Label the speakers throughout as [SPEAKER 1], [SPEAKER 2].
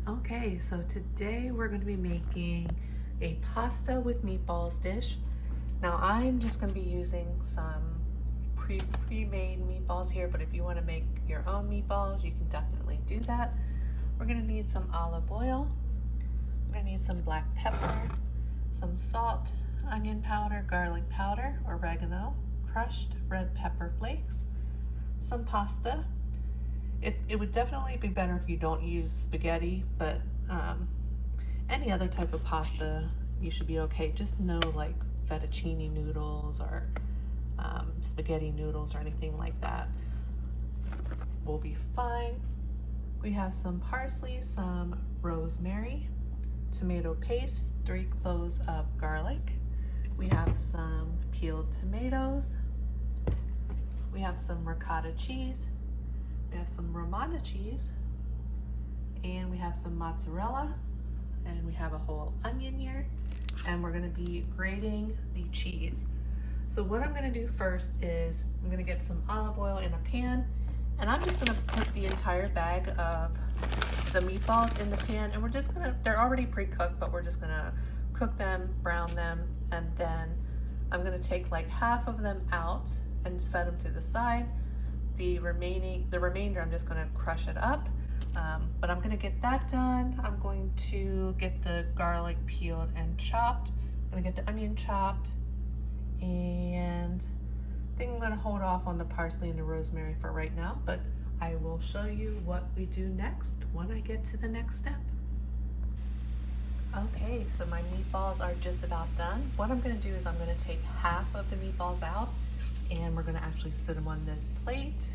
[SPEAKER 1] Okay, so today we're going to be making a pasta with meatballs dish. Now I'm just going to be using some pre-made meatballs here, but if you want to make your own meatballs, you can definitely do that. We're going to need some olive oil. We're going to need some black pepper, some salt, onion powder, garlic powder, oregano, crushed red pepper flakes, some pasta. It would definitely be better if you don't use spaghetti, but any other type of pasta you should be okay. Just no like fettuccine noodles or spaghetti noodles or anything like that will be fine. We have some parsley, some rosemary, tomato paste, 3 cloves of garlic. We have some peeled tomatoes. We have some ricotta cheese. We have some Romana cheese, and we have some mozzarella, and we have a whole onion here, and we're gonna be grating the cheese. So what I'm gonna do first is I'm gonna get some olive oil in a pan, and I'm just gonna put the entire bag of the meatballs in the pan, and they're already pre-cooked, but we're just gonna cook them, brown them, and then I'm gonna take like half of them out and set them to the side. The remainder, I'm just going to crush it up, but I'm going to get that done. I'm going to get the garlic peeled and chopped. I'm going to get the onion chopped, and I think I'm going to hold off on the parsley and the rosemary for right now, but I will show you what we do next when I get to the next step. Okay, so my meatballs are just about done. What I'm going to do is I'm going to take half of the meatballs out, and we're going to actually sit them on this plate,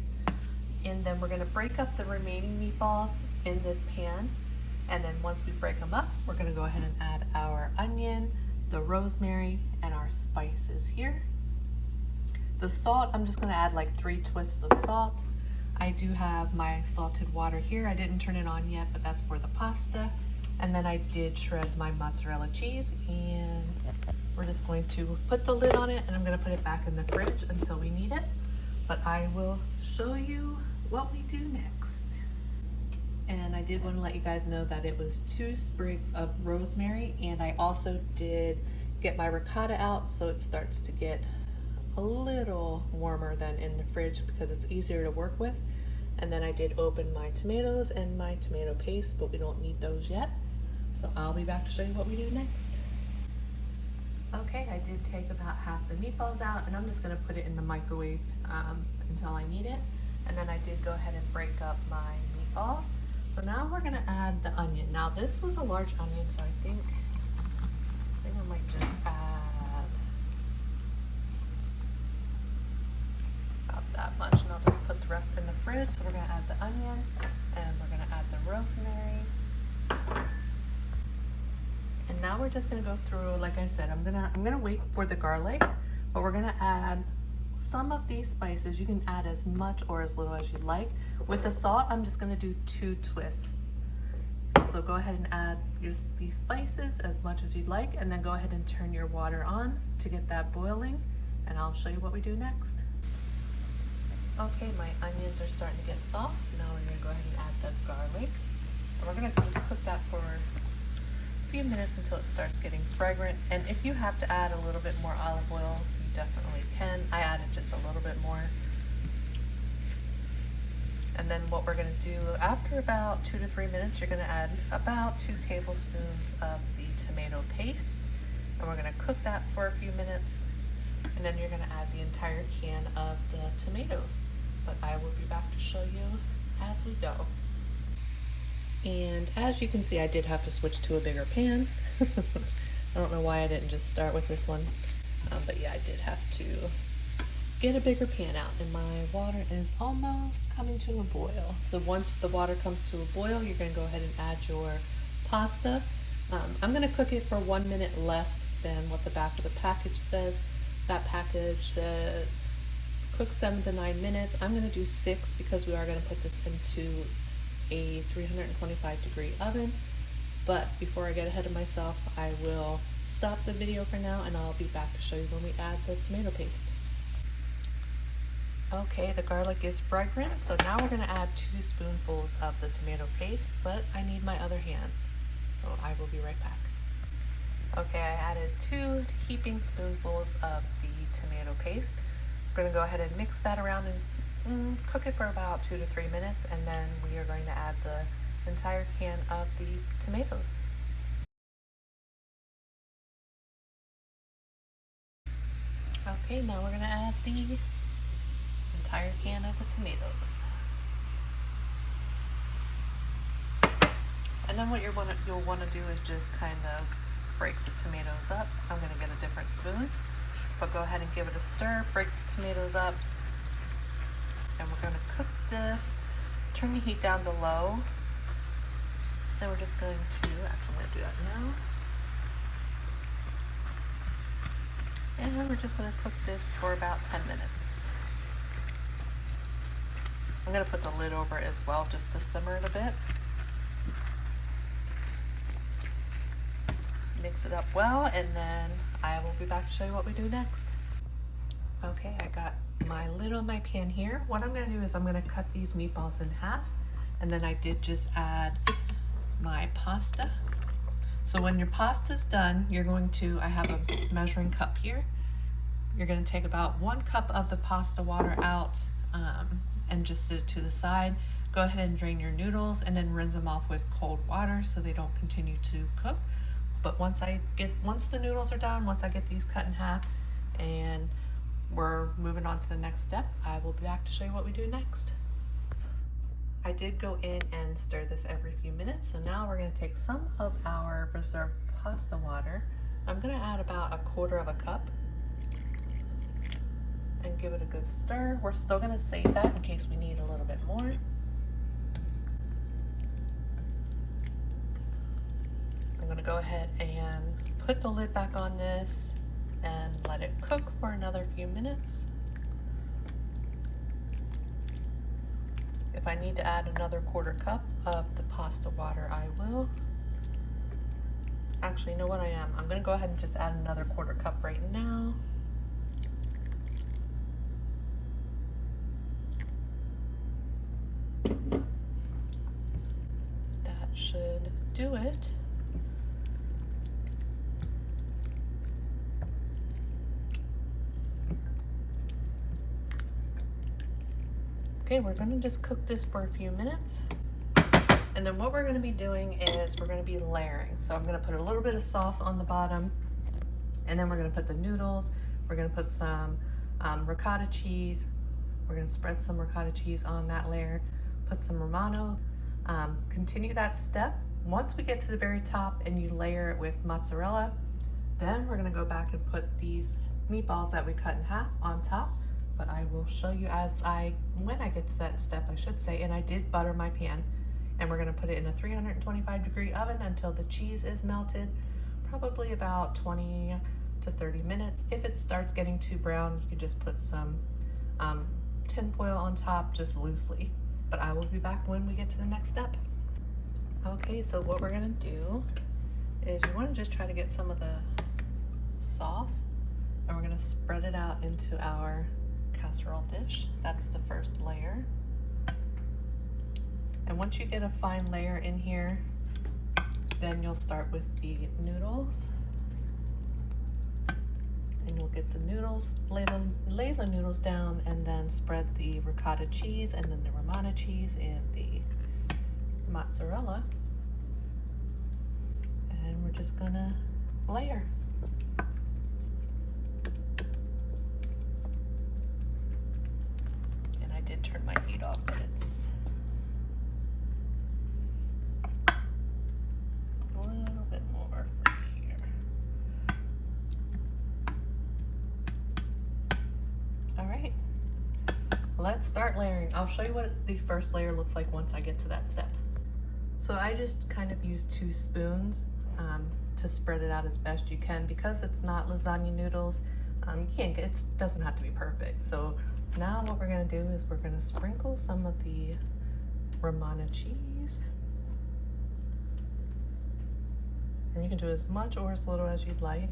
[SPEAKER 1] and then we're going to break up the remaining meatballs in this pan, and then once we break them up, we're going to go ahead and add our onion, the rosemary, and our spices here. The salt, I'm just going to add like 3 twists of salt. I do have my salted water here. I didn't turn it on yet, but that's for the pasta. And then I did shred my mozzarella cheese, and we're just going to put the lid on it, and I'm going to put it back in the fridge until we need it. But I will show you what we do next. And I did want to let you guys know that it was 2 sprigs of rosemary, and I also did get my ricotta out so it starts to get a little warmer than in the fridge because it's easier to work with. And then I did open my tomatoes and my tomato paste, but we don't need those yet. So I'll be back to show you what we do next. Okay, I did take about half the meatballs out, and I'm just going to put it in the microwave until I need it. And then I did go ahead and break up my meatballs. So now we're going to add the onion. Now this was a large onion, so I think I might just add about that much, and I'll just put the rest in the fridge. So we're going to add the onion, and we're going to add the rosemary. And now we're just gonna go through, like I said, I'm gonna wait for the garlic, but we're gonna add some of these spices. You can add as much or as little as you like. With the salt, I'm just gonna do 2 twists. So go ahead and add these spices as much as you'd like, and then go ahead and turn your water on to get that boiling, and I'll show you what we do next. Okay, my onions are starting to get soft, so now we're gonna go ahead and add the garlic. And we're gonna just cook that for few minutes until it starts getting fragrant. And if you have to add a little bit more olive oil, you definitely can. I added just a little bit more. And then what we're going to do after about 2 to 3 minutes, you're going to add about 2 tablespoons of the tomato paste, and we're going to cook that for a few minutes, and then you're going to add the entire can of the tomatoes. But I will be back to show you as we go. And as you can see, I did have to switch to a bigger pan. I don't know why I didn't just start with this one, but yeah, I did have to get a bigger pan out, and my water is almost coming to a boil. So once the water comes to a boil, you're going to go ahead and add your pasta. I'm going to cook it for 1 minute less than what the back of the package says. That package says cook 7 to 9 minutes. I'm going to do 6 because we are going to put this into a 325-degree oven. But before I get ahead of myself, I will stop the video for now, and I'll be back to show you when we add the tomato paste. Okay, the garlic is fragrant, so now we're gonna add 2 spoonfuls of the tomato paste, but I need my other hand, so I will be right back. Okay, I added 2 heaping spoonfuls of the tomato paste. We're gonna go ahead and mix that around and cook it for about 2 to 3 minutes, and then we are going to add the entire can of the tomatoes. Okay, now we're gonna add the entire can of the tomatoes. And then what you'll want to do is just kind of break the tomatoes up. I'm going to get a different spoon, but go ahead and give it a stir, break the tomatoes up, and we're going to cook this. Turn the heat down to low. Then we're just going to, actually I'm going to do that now. And we're just going to cook this for about 10 minutes. I'm going to put the lid over it as well just to simmer it a bit. Mix it up well, and then I will be back to show you what we do next. Okay, I got my lid on my pan here. What I'm going to do is I'm going to cut these meatballs in half, and then I did just add my pasta. So when your pasta's done, you're going to, I have a measuring cup here. You're going to take about 1 cup of the pasta water out and just sit it to the side. Go ahead and drain your noodles and then rinse them off with cold water so they don't continue to cook. But once the noodles are done, once I get these cut in half and we're moving on to the next step, I will be back to show you what we do next. I did go in and stir this every few minutes, so now we're going to take some of our reserved pasta water. I'm going to add about 1/4 cup and give it a good stir. We're still going to save that in case we need a little bit more. I'm going to go ahead and put the lid back on this and let it cook for another few minutes. If I need to add another 1/4 cup of the pasta water, I will. Actually, you know what I am? I'm going to go ahead and just add another 1/4 cup right now. That should do it. Okay, we're going to just cook this for a few minutes. And then what we're going to be doing is we're going to be layering. So I'm going to put a little bit of sauce on the bottom, and then we're going to put the noodles. We're going to put some ricotta cheese. We're going to spread some ricotta cheese on that layer, put some Romano. Continue that step. Once we get to the very top and you layer it with mozzarella, then we're going to go back and put these meatballs that we cut in half on top. But I will show you when I get to that step, I should say. And I did butter my pan, and we're going to put it in a 325-degree oven until the cheese is melted, probably about 20 to 30 minutes. If it starts getting too brown, you can just put some tin foil on top, just loosely. But I will be back when we get to the next step. Okay, so what we're going to do is you want to just try to get some of the sauce, and we're going to spread it out into our casserole dish. That's the first layer. And once you get a fine layer in here, then you'll start with the noodles. And you'll get the noodles, lay the noodles down, and then spread the ricotta cheese and then the Romano cheese and the mozzarella. And we're just gonna layer. Did turn my heat off, but it's a little bit more for here. All right, let's start layering. I'll show you what the first layer looks like once I get to that step. So I just kind of use 2 spoons to spread it out as best you can. Because it's not lasagna noodles, it doesn't have to be perfect. So now what we're going to do is we're going to sprinkle some of the Romano cheese. And you can do as much or as little as you'd like.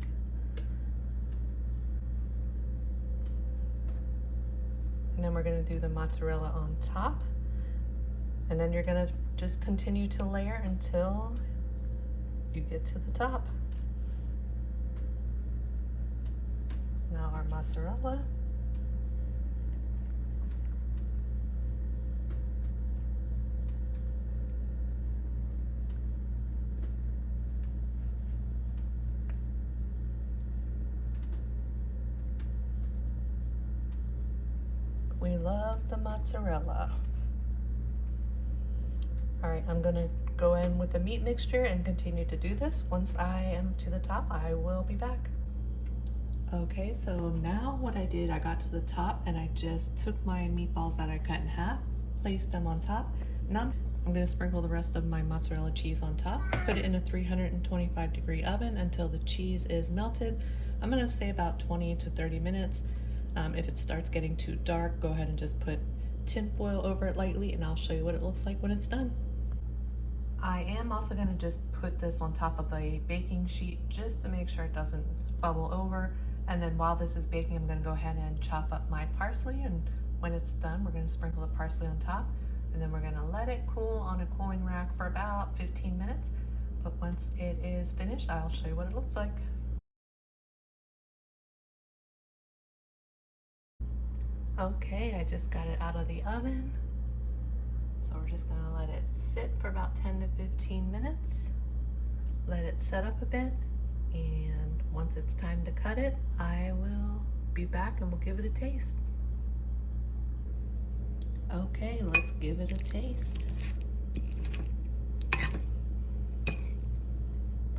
[SPEAKER 1] And then we're gonna do the mozzarella on top. And then you're gonna just continue to layer until you get to the top. Now our mozzarella. We love the mozzarella. All right, I'm gonna go in with the meat mixture and continue to do this. Once I am to the top, I will be back. Okay, so now what I did, I got to the top and I just took my meatballs that I cut in half, placed them on top. Now I'm gonna sprinkle the rest of my mozzarella cheese on top, put it in a 325-degree oven until the cheese is melted. I'm gonna say about 20 to 30 minutes. If it starts getting too dark, go ahead and just put tin foil over it lightly and I'll show you what it looks like when it's done. I am also gonna just put this on top of a baking sheet just to make sure it doesn't bubble over. And then while this is baking, I'm gonna go ahead and chop up my parsley, and when it's done, we're gonna sprinkle the parsley on top, and then we're gonna let it cool on a cooling rack for about 15 minutes. But once it is finished, I'll show you what it looks like. Okay, I just got it out of the oven. So we're just gonna let it sit for about 10 to 15 minutes. Let it set up a bit, and once it's time to cut it, I will be back and we'll give it a taste. Okay, let's give it a taste.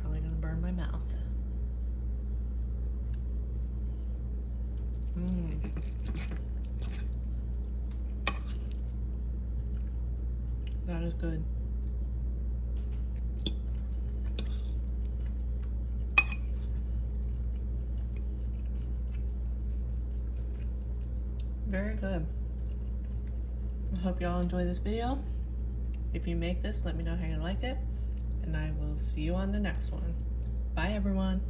[SPEAKER 1] Probably gonna burn my mouth. That is good. Very good. I hope y'all enjoy this video. If you make this, let me know how you like it, and I will see you on the next one. Bye everyone.